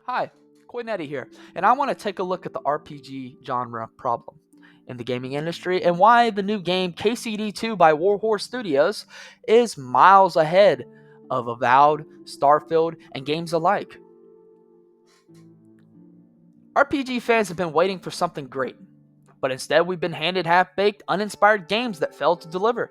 Hi, Coinetti here, and I want to take a look at the RPG genre problem in the gaming industry and why the new game KCD2 by Warhorse Studios is miles ahead of Avowed, Starfield, and games alike. RPG fans have been waiting for something great, but instead we've been handed half-baked, uninspired games that failed to deliver.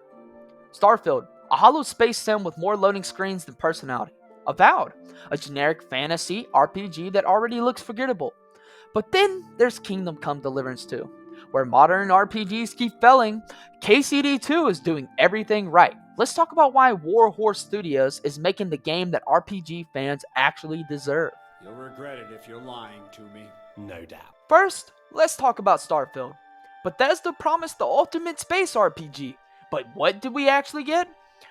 Starfield, a hollow space sim with more loading screens than personality. Avowed, a generic fantasy RPG that already looks forgettable. But then there's Kingdom Come Deliverance 2, where modern RPGs keep failing. KCD 2 is doing everything right. Let's talk about why Warhorse Studios is making the game that RPG fans actually deserve. You'll regret it if you're lying to me. No doubt. First, let's talk about Starfield. Bethesda promised the ultimate space RPG, but what did we actually get?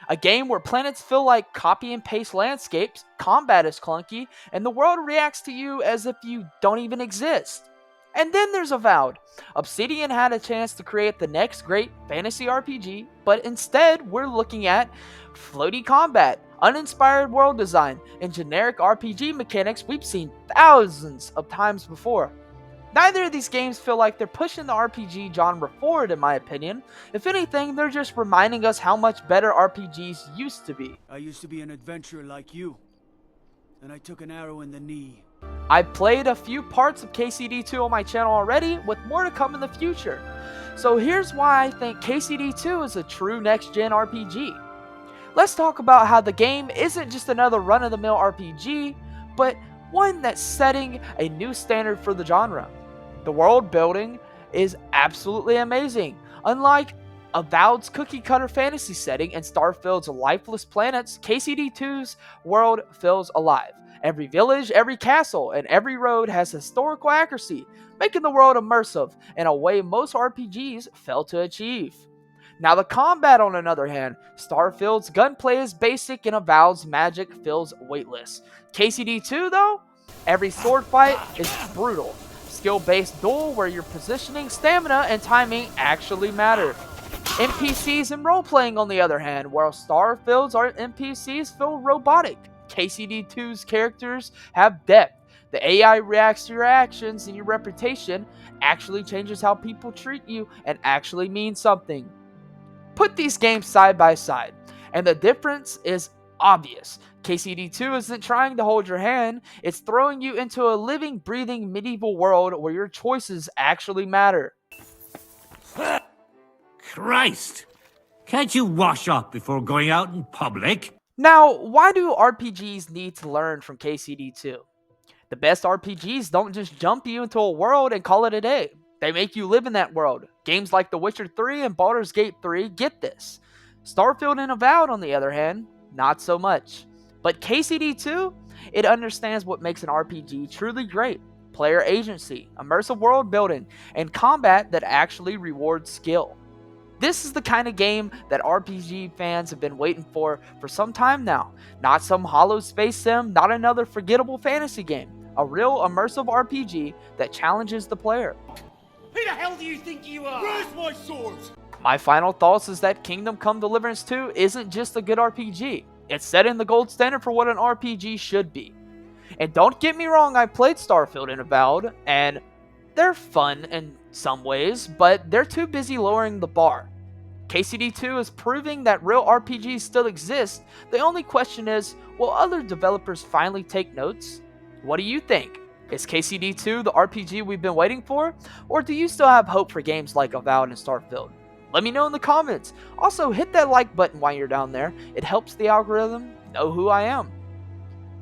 A game where planets feel like copy and paste landscapes, combat is clunky, and the world reacts to you as if you don't even exist. And then there's Avowed. Obsidian had a chance to create the next great fantasy RPG, but instead we're looking at floaty combat, uninspired world design, and generic RPG mechanics we've seen thousands of times before. Neither of these games feel like they're pushing the RPG genre forward, in my opinion. If anything, they're just reminding us how much better RPGs used to be. I used to be an adventurer like you, and I took an arrow in the knee. I've played a few parts of KCD2 on my channel already, with more to come in the future. So here's why I think KCD2 is a true next-gen RPG. Let's talk about how the game isn't just another run-of-the-mill RPG, but one that's setting a new standard for the genre. The world building is absolutely amazing. Unlike Avowed's cookie-cutter fantasy setting and Starfield's lifeless planets, KCD2's world feels alive. Every village, every castle, and every road has historical accuracy, making the world immersive in a way most RPGs fail to achieve. Now the combat, on the other hand, Starfield's gunplay is basic and Avowed's magic feels weightless. KCD2 though, every sword fight is brutal. Skill-based duel where your positioning, stamina, and timing actually matter. NPCs and role-playing on the other hand, while Starfield's NPCs feel robotic. KCD2's characters have depth. The AI reacts to your actions, and your reputation actually changes how people treat you and actually means something. Put these games side by side, and the difference is obvious. KCD2 isn't trying to hold your hand, it's throwing you into a living, breathing medieval world where your choices actually matter. Christ! Can't you wash up before going out in public? Now, why do RPGs need to learn from KCD2? The best RPGs don't just jump you into a world and call it a day. They make you live in that world. Games like The Witcher 3 and Baldur's Gate 3 get this. Starfield and Avowed, on the other hand, not so much. But KCD2, it understands what makes an RPG truly great. Player agency, immersive world building, and combat that actually rewards skill. This is the kind of game that RPG fans have been waiting for some time now. Not some hollow space sim, not another forgettable fantasy game. A real immersive RPG that challenges the player. Who the hell do you think you are? Where's my sword? My final thoughts is that Kingdom Come Deliverance 2 isn't just a good RPG. It's setting the gold standard for what an RPG should be. And don't get me wrong, I played Starfield and Avowed, and they're fun in some ways, but they're too busy lowering the bar. KCD2 is proving that real RPGs still exist. The only question is, will other developers finally take notes? What do you think? Is KCD2 the RPG we've been waiting for? Or do you still have hope for games like Avowed and Starfield? Let me know in the comments. Also, hit that like button while you're down there. It helps the algorithm know who I am.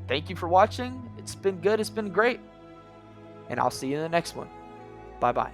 Thank you for watching. It's been good. It's been great. And I'll see you in the next one. Bye-bye.